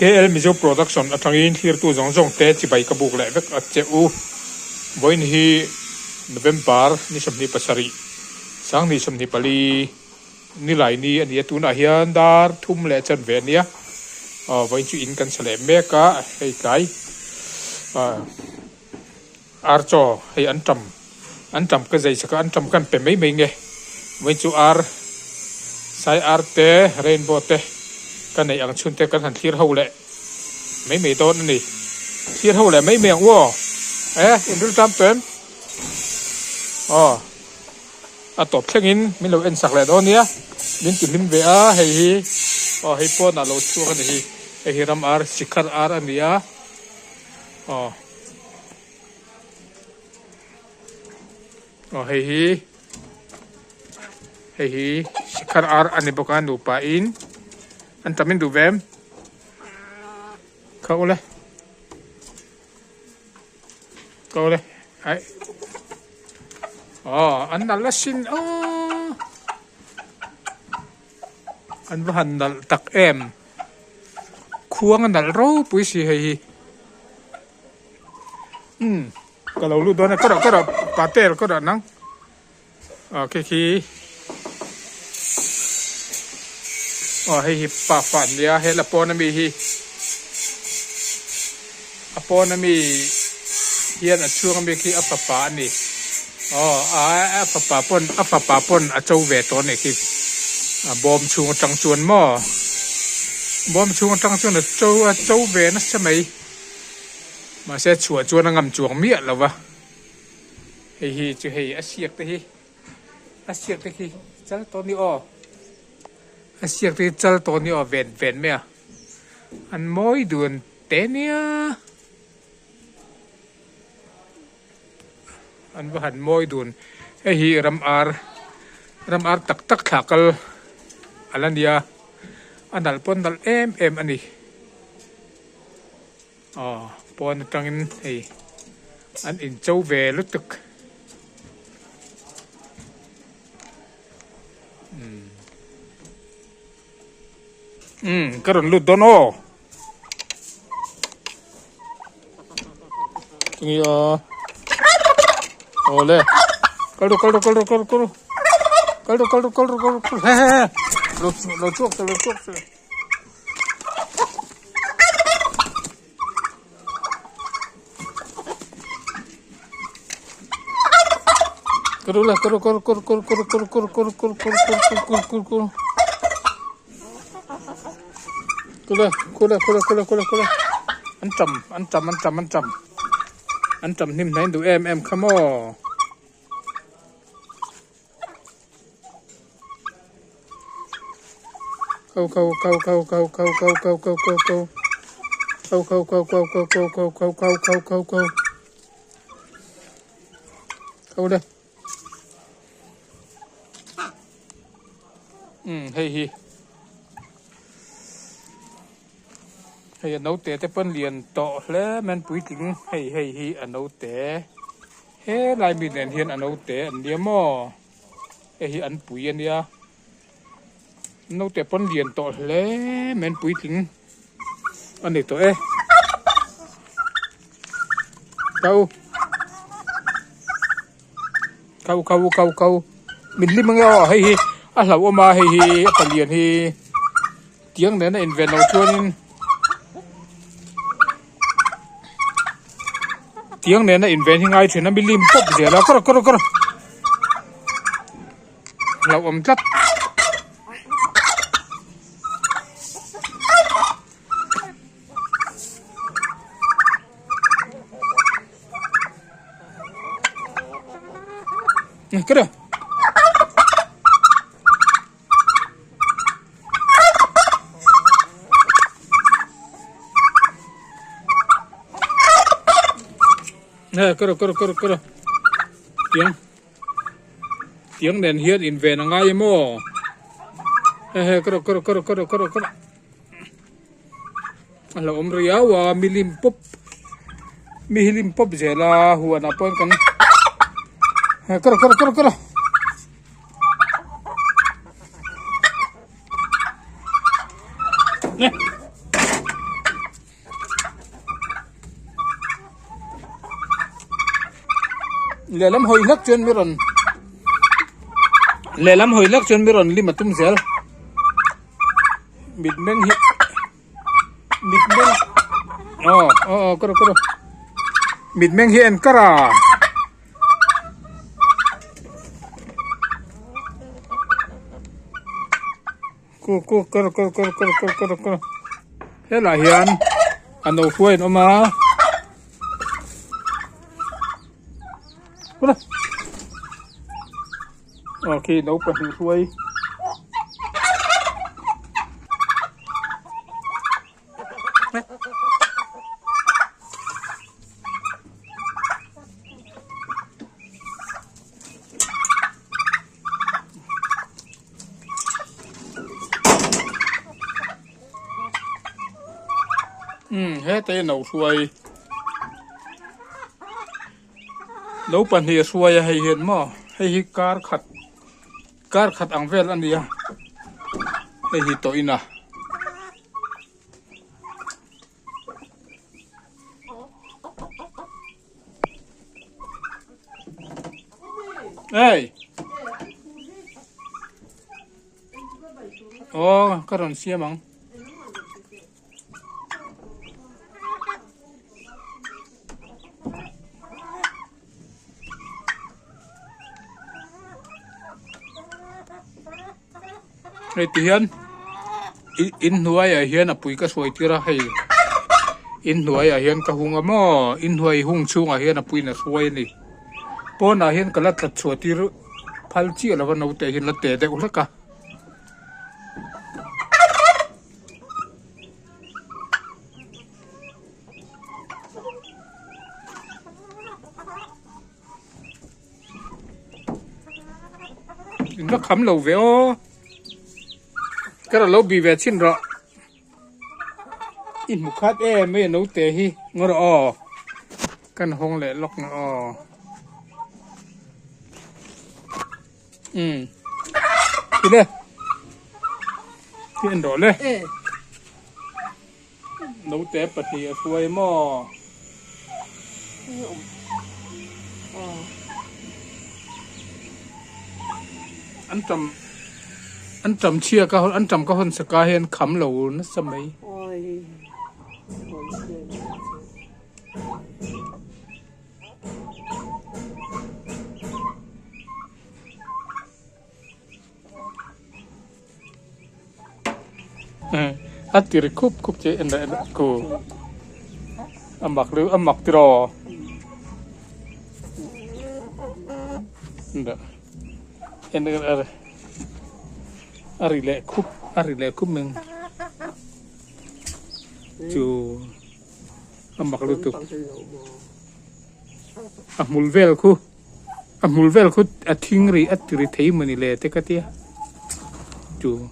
KL Mizo Production atangin hir tu zong te chi bai ka buk le vek at che u voin hi November ni somni pasari sang ni somni pali ni lai ni ani tu na hian dar thum le chan ve nia voin chu in kan sale me ka hei kai archo hei an tam ka zai saka an tam kan pe mai nge voin chu sai te rainbow te kan nei ang chun te kan han thir ho le mấy ton này thir ho le mấy miệng wo in dul tam tem top theng in min lo en sak le do nia min tin lim ve a hei hi hei po na lo chu kan hi hi ram sikhar ania hei hi sikhar ani boka nu pa in an tamin du vem câu lên ấy anh đã là xin anh vẫn hành đal tắc em khuang anh đal râu bùi xì hay cái lâu lúc đó này có đó bà tê có đó nắng cái khi hay bà phản ya hay là po na mi hi apo na mi hian a chuang mi khi apapa ni apapa pon a chou ve to ne khi bom chung tang chuan mo bom chung tang chuan a chou ve na samai ma se chua chuan ngam chuang mi lawa hi chu hei a siak te hi chal to ni a siak te chal to ni ven me an moi duan te nia an bahan moi dun hi ram ar tak thakal alania anal pon dal em ani pon tangin hei an in chou ve lutuk karon lut dono ngi ole kaldu he lo chuok anh trầm nim này đủ em come on câu đây hay nấu té te pen liền to le men pui ting hay nấu té he lai mi nen hian nấu té an dia mo hay an pui an dia nấu té pen liền to le men pui ting an này to câu mình lim mang hay lau ma hay pa liền hi tiếng đến in ven nấu chuan tiếng này nó invent ngay thì nó bị lim pop gì đó có lâu ẩm chất cái đó Kero tiếng đèn hiết in về là ngay mo kero ala omria wa milim pop zela huwa na pon kan kero le lam hoi lak chuan miron le lam hoi lak chuan miron lima tum zel mit meng koro mit meng hi en kara koro hela hian ano fuain oma koro okay no pa hi fuai hết tay nấu xuôi nấu pan hi xuôi hay hiện mò hay hi car khát ang vel anh đi à hay hi tội na ê cái đòn xia măng này tiền in nuôi ở hiền à bùi cái suy tira hay in nuôi ở hiền cái hung amo in nuôi hung chung ở hiền à bùi là suy này po na hiền cái lát lát suy tira phal chi là vẫn nấu tệ hiền lát tệ đấy cũng cả nó khắm lẩu véo cái đó lâu bị về chín rồi in một khát em mới nấu tệ hi ngồi đó căn hông lệ lóc nó đi đây thiên đổ lên nấu tệ bật thì xuôi mò anh trầm chia cái anh trầm cái hôn sạc cái hen khắm lẩu nó xâm ấy anh tiri cúp chế anh đây cô âm mặc tiro ndak anh đây ari le cúp mình chu amak lu tu amul vel khu athing ri atri thei mani le te katia chu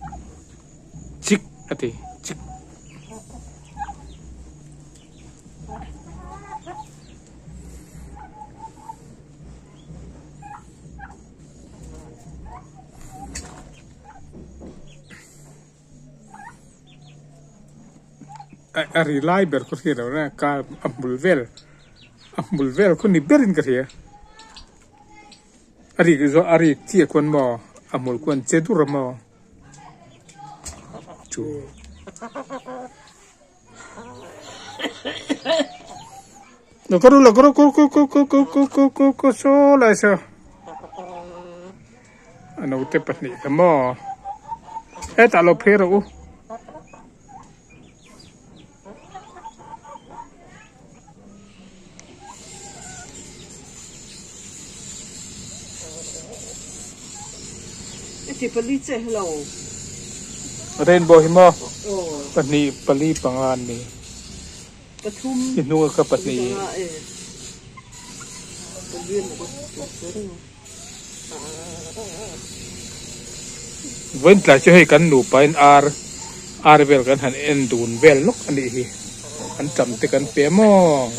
chik ati chik ari lai ber ko thira na ka amul vel ko ni berin ka thia ari ti kon mo amul kon chedur mo chu no ko so la sa ana utte patni mo eta lo phero Palice hello. Rainbow himo. Pani pali pangan ni. Patum. Inu ka pani. Vẫn là chơi cắn nụ pain ar vel kan han en dun vel lok ani hi. An cham te kan pe mo.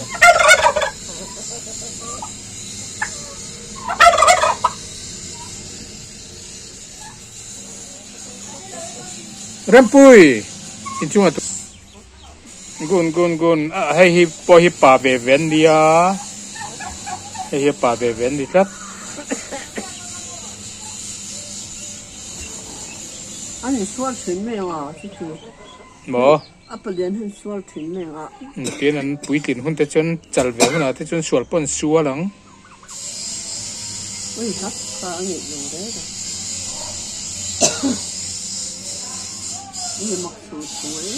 Rampui in chung at gun hay hi po hi pa ve ven dia เฮียป่าเบเวนดิครับ 啊，你说纯美啊，是就 บ่ 啊，不连很说纯美啊， เกี่ยนั้นปุ๋ยตินหุ่นแต่จนจัลเวหุ่นแต่จนสวนปนสัวหลัง 为啥把你用来的？你莫说错嘞。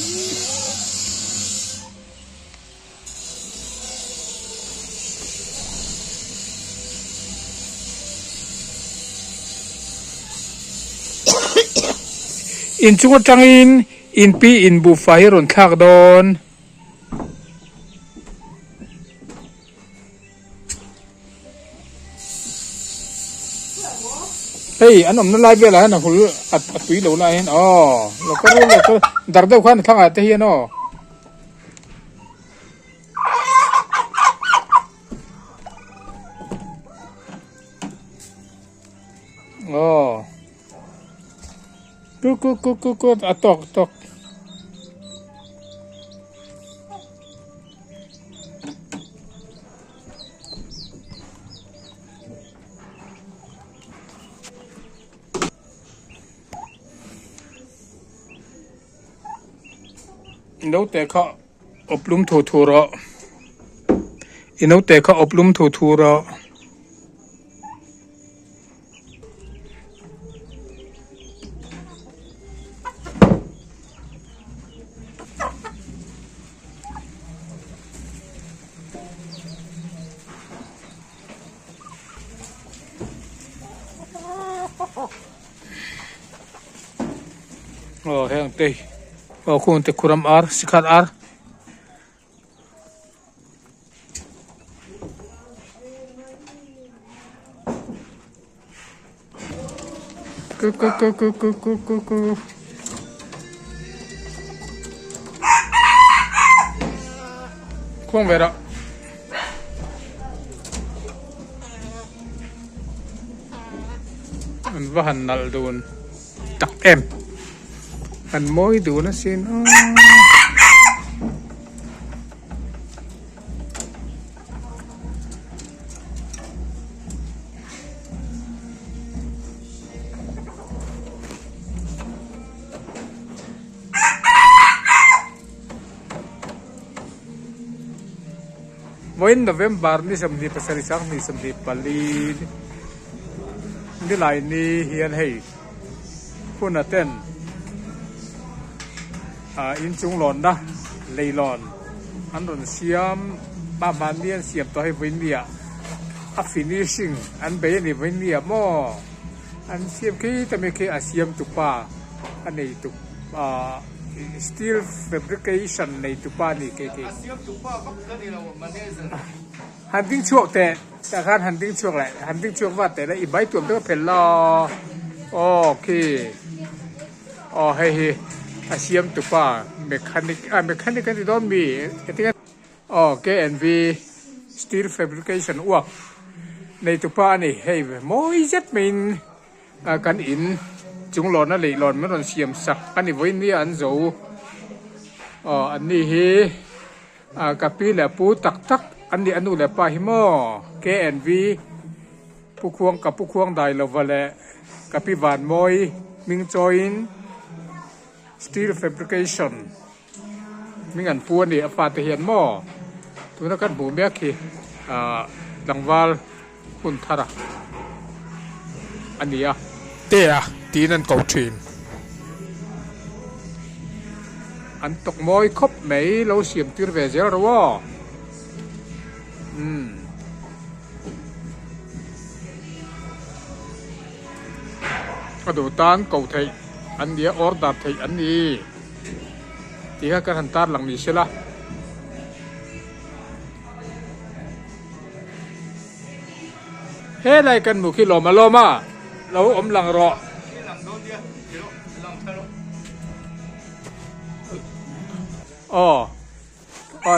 อินจุกจังอินปีอินบูไฟรอนทักดอนเฮ้ยอันนั้นไล่ไปแล้วนะคุณอัดปีเหลวไล่อ๋อเราก็รู้เราก็ดักเด้าขั้นทั้งอัดเฮียนอ๋อกูอ่ะตกอินเอาแต่เขาอบรมทูระอินเอาแต่เขาอบรมทูระโอ้เฮ้ยเตยโอ้คุณเตคุรามอาร์สิขัดอาร์กูควงเวลาอันว่าหันนัลดูนตักเอ็มอันมอยดูนะสินวันโนเวมบาร์นี่สำนีภาษาลิซังนี่สำนีปาลีนี่ลายนี่เฮียนให้คุณอาเต้นอินจุงหลอนนะเลยหลอนอันนั้นเสียมบ้านมันเนี่ยเสียมตัวให้วินเดียอัพฟินิชิ่งอันเบย์นี่วินเดียมั่วอันเสียมขี้แต่ไม่ขี้เสียมตุกป้าอันนี้ตุกsteel fabrication ในตุกป้านี่เก๋หันดิ้งช่วงแต่การหันดิ้งช่วงแหละหันดิ้งช่วงว่าแต่ละอีใบตัวมันก็เป็นล้อโอเคอ๋อให้เสียมตุกป้าเมคานิกที่ต้องมีที่กันอ๋อ KNV steel fabrication อ้วกในตุกป้านี่ให้มอยจัดมินกันอินจุงหลอนนั่นเลยหลอนไม่หลอนเสียมสักอันนี้ไว้นี่อันโจอันนี้เฮกับปีแหละปูตักอันนี้อันนู้นแหละปาหิมอ KNV ผู้ควงกับผู้ควงได้เราว่าแหละกับปีบานมอยมิงจอยน์ steel fabrication มิงอันปูนี่อปาเทียนหม้อทุนกันบูเมียคีดังวาลหุ่นทาระอันนี้เตะตีนั่นเกาทีนอันตกมอยคบไหมเราเสียมตีร์เวเจอร์วะกระดูตานเกาไทยอันเดียออร์ดับไทยอันนี้ที่ข้ากันหันตาหลังนี้ใช่ละเฮ้ยอะไรกันหมูขี้หล่อมาล้อมาเราอมหลังรอ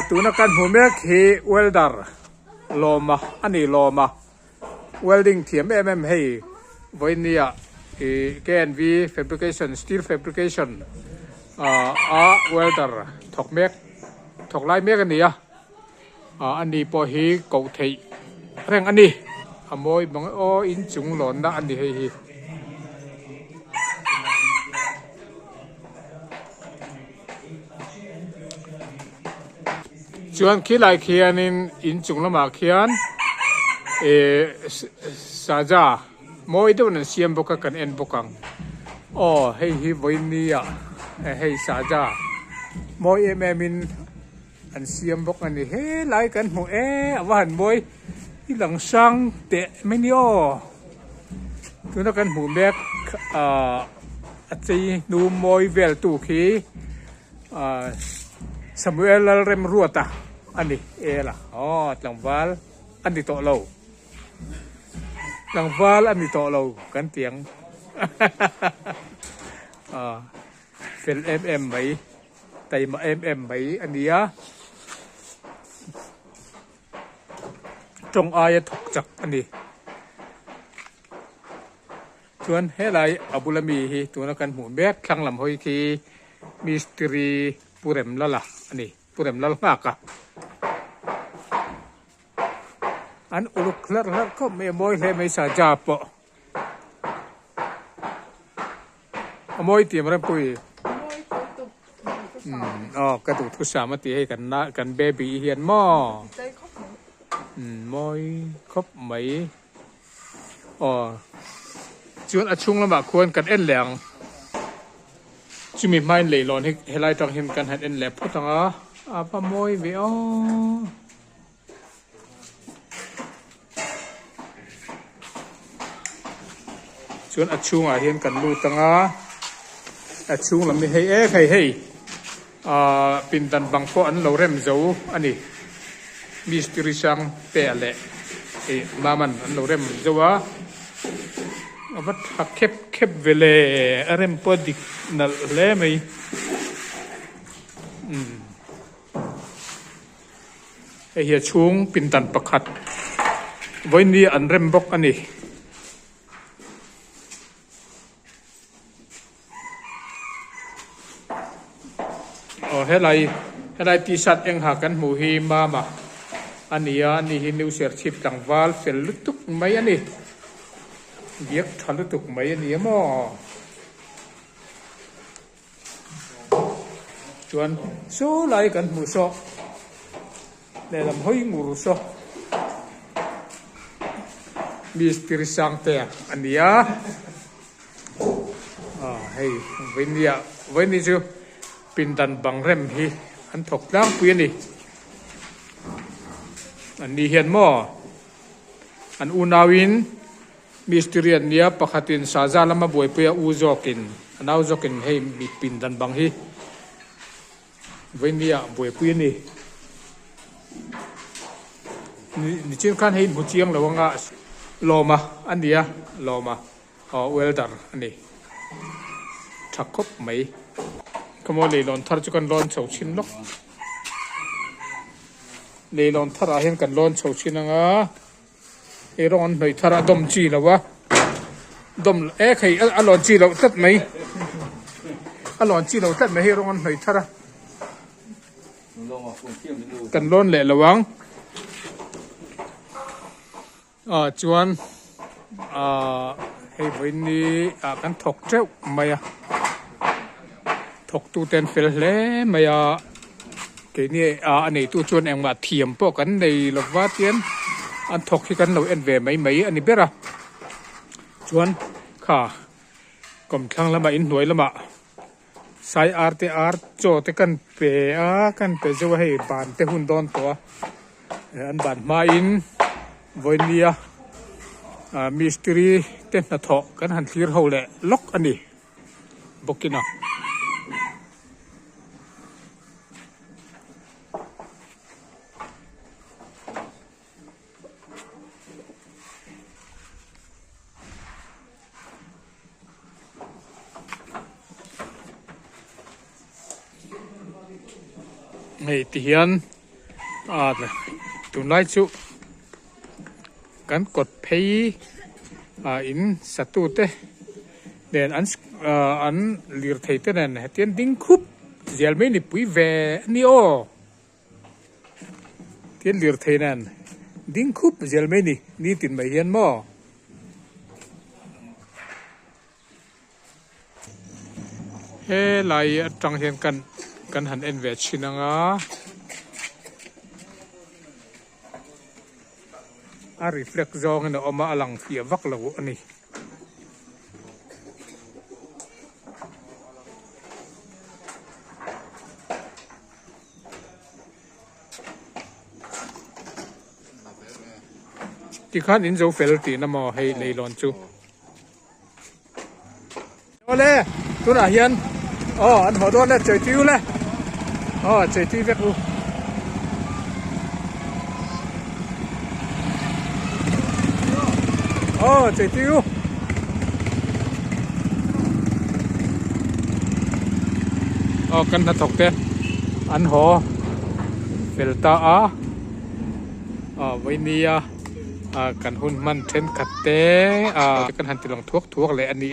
ตัวนักการหัวเมียคือเวลดาร์ลอมาอันนี้ลอมาเวลดิ้งเทียมให้ไว้เนี่ยKNV fabrication steel fabricationเวลดาร์ถกไล่เมกกันเนี่ยอันนี้พอฮีเกาไทย เรื่องอันนี้อโมยบังโออินจุงหลอนนะอันนี้ให้ชวนขี้ไหลเขียนินอินจุงละมาเขียนซาจ้ามอยดูนั่นเสียมบกกันเอ็นบกังอ๋อให้ฮิวันนี้อ่ะให้ซาจ้ามอยมินอันเสียมบกันนี่เฮ้ไหลกันหัวว่าหันมอยที่หลังช่างเตะไม่นี่อ๋อตัวนักกันหูแบกอาจจะดูมอยเวลตูขีสมุเอลเรมรัวตาอันนี้ล่ะอ๋อหลังวาลอันนี้โตเราหลังวาลอันนี้โตเรากันเตียงเป็นไหมแต่มาไหมอันนี้จงอายถูกจักอันนี้ส่วนเฮลัยอับุลามีฮีตัวนักการหูแบกคลังลำหอยคีมิสตรีปูเรมละล่ะอันนี้ปูเรมละล่ะกะอันอุลุกลักก็ไม่มอยเลยไม่สาจาปะมอยตีมันปุยอ๋อกระตุกทุกสามตีให้กันนะกันเบบีเฮียนหม้อมอยครบไหมอ๋อชวนอาชุงละมาควรกันเอ็นแหลงจุมีไม่เลยหลอนให้ไล่ต้องเห็นกันให้เอ็นแหลงพูดต่างปะมอยเวอชวนอาชุงเห็นกันรู้ต่างอาชุงละไม่ให้ให้ปินตันบางพวกอันเราเริ่มเจ้าอันนี้มีสติริสังเตะแหละมามันอันเราเริ่มเจ้าวัดหักเข็บเวลเริ่มพอดิกนั่นแหละไหมเฮียชุงปินตันประคัดวันนี้อันเริ่มบอกอันนี้เฮ้ยตีสัตว์เองหากันหมูฮีมาอันนี้ฮินิวเสียชิบต่างวาลเฟลลุตุกไหมอันนี้เบียกทันลุตุกไหมอันนี้มั้งชวนโซ่ไล่กันหมูโซ่เดี๋ยวลำห้อยหมูโซ่มีสปิริตสังเตะอันนี้เฮ้ยวันนี้จูปินดันบังเรมฮีอันถกล้างเปลี่ยนนี่อันนี้เห็นมั้งอันอุนาวินมิสเตอรีนเนียปะขัดินซาซาลมาบวยเปียอูจอกินอันเอาจอกินให้มีปินดันบังฮีวันนี้บวยเปลี่ยนนี่นี่เช่นกันให้มุจียงระวังโลมาอันนี้โลมาเวลดาร์อันนี้ชักคบไหมขโมยเลยลอนทาร์จุกันลอนเฉาชินล็อกเลยลอนทาร์เห็นกันลอนเฉาชินอ่ะร้อนหน่อยทาร์ดมจีแล้ววะดมใครลอนจีเราตัดไหมลอนจีเราตัดไหมให้ร้อนหน่อยทาร์กันลอนแหละระวังจวนให้วันนี้กันถกเจ้าไหมถกตูเต็นเฟลเล่ไม่เกี่ยนี่อันนี้ตูชวนเองมาเทียมพวกกันในหลักว่าเตียนอันถกที่กันเราเอ็นเวไม่อันนี้เบร่าชวนค่ะกลมครั้งละมาอินหน่วยละมาสายอาร์โจเตกันเปกันเปจะว่าให้บานเตหุ่นดอนตัวอันบานมาอินวันนี้มิสตรีเต้นนัทอกันหันคลีร์เขาเลยล็อกอันนี้บกินะให้ที่เห็นตัวน้อยชุกันกดเพย์อินสตูเตเด่นอันเลียร์ไทยเตนั่นเตียนดิ้งคุบเจลไม่นี่ปุยเวนี่โอเตียนเลียร์ไทยนั่น ดิ้งคุบเจลไม่นี่ติดไม่เฮียนหม้อเฮ้ไล่จังเห็นกันหันเอ็นเวชินังอ่ะรีเฟล็กซ์จองเนาะออกมาอลังเฟียวักแล้วอันนี้ที่ข้านินโจเฟลตีน้ำมอให้เลยลอนจูโอเล่ตัวไหนยันอ๋ออันหัวตัวเล่ใจติ้วเลยอ๋อใจติ้วเวกูอ๋อใจติ้วอ๋อกันนัดตกเตะอันหัวเฟลตาวันนี้กันหุ่นมันเทนขัดเตะกันหันติลองทวกเลยอันนี้